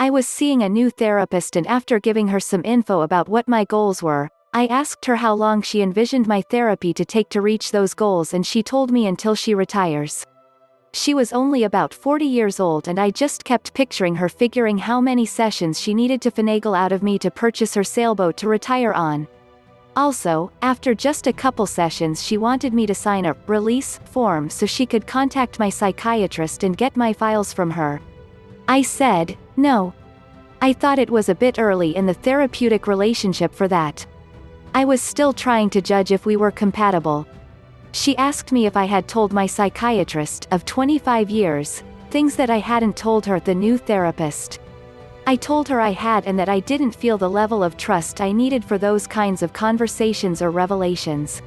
I was seeing a new therapist, and after giving her some info about what my goals were, I asked her how long she envisioned my therapy to take to reach those goals, and she told me until she retires. She was only about 40 years old, and I just kept picturing her figuring how many sessions she needed to finagle out of me to purchase her sailboat to retire on. Also, after just a couple sessions, she wanted me to sign a release form so she could contact my psychiatrist and get my files from her. I said, no. I thought it was a bit early in the therapeutic relationship for that. I was still trying to judge if we were compatible. She asked me if I had told my psychiatrist of 25 years, things that I hadn't told her, the new therapist. I told her I had, and that I didn't feel the level of trust I needed for those kinds of conversations or revelations.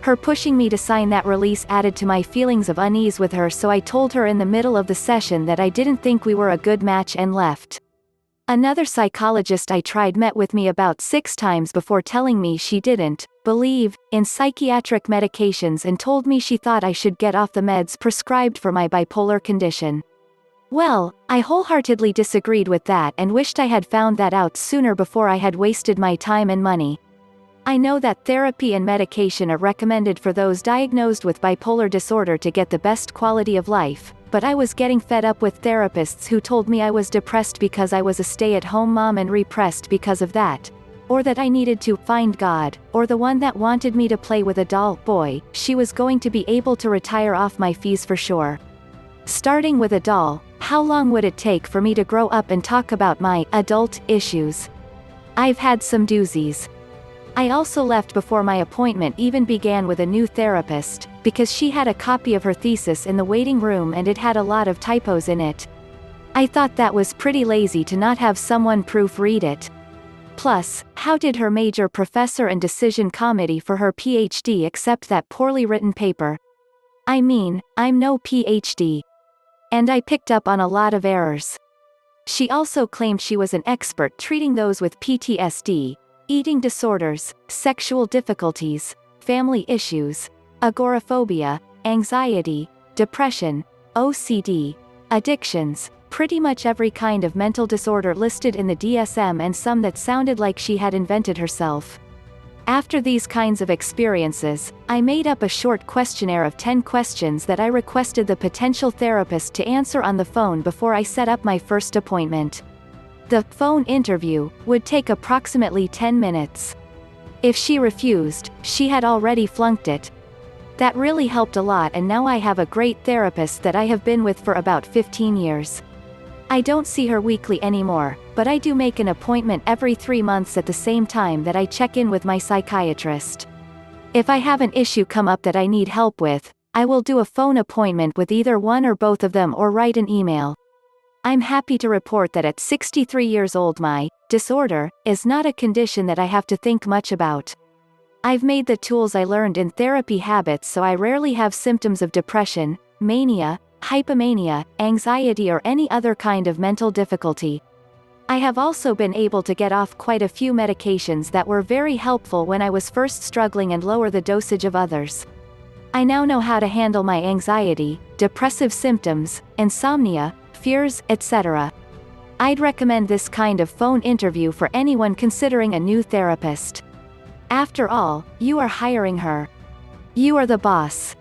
Her pushing me to sign that release added to my feelings of unease with her, so I told her in the middle of the session that I didn't think we were a good match and left. Another psychologist I tried met with me about 6 times before telling me she didn't believe in psychiatric medications and told me she thought I should get off the meds prescribed for my bipolar condition. Well, I wholeheartedly disagreed with that and wished I had found that out sooner before I had wasted my time and money. I know that therapy and medication are recommended for those diagnosed with bipolar disorder to get the best quality of life, but I was getting fed up with therapists who told me I was depressed because I was a stay-at-home mom and repressed because of that, or that I needed to find God, or the one that wanted me to play with a doll. Boy, she was going to be able to retire off my fees for sure. Starting with a doll, how long would it take for me to grow up and talk about my adult issues? I've had some doozies. I also left before my appointment even began with a new therapist, because she had a copy of her thesis in the waiting room and it had a lot of typos in it. I thought that was pretty lazy to not have someone proofread it. Plus, how did her major professor and decision committee for her PhD accept that poorly written paper? I mean, I'm no PhD. And I picked up on a lot of errors. She also claimed she was an expert treating those with PTSD, eating disorders, sexual difficulties, family issues, agoraphobia, anxiety, depression, OCD, addictions, pretty much every kind of mental disorder listed in the DSM, and some that sounded like she had invented herself. After these kinds of experiences, I made up a short questionnaire of 10 questions that I requested the potential therapist to answer on the phone before I set up my first appointment. The phone interview would take approximately 10 minutes. If she refused, she had already flunked it. That really helped a lot, and now I have a great therapist that I have been with for about 15 years. I don't see her weekly anymore, but I do make an appointment every 3 months at the same time that I check in with my psychiatrist. If I have an issue come up that I need help with, I will do a phone appointment with either one or both of them or write an email. I'm happy to report that at 63 years old my disorder is not a condition that I have to think much about. I've made the tools I learned in therapy habits, so I rarely have symptoms of depression, mania, hypomania, anxiety, or any other kind of mental difficulty. I have also been able to get off quite a few medications that were very helpful when I was first struggling and lower the dosage of others. I now know how to handle my anxiety, depressive symptoms, insomnia, fears, etc. I'd recommend this kind of phone interview for anyone considering a new therapist. After all, you are hiring her. You are the boss.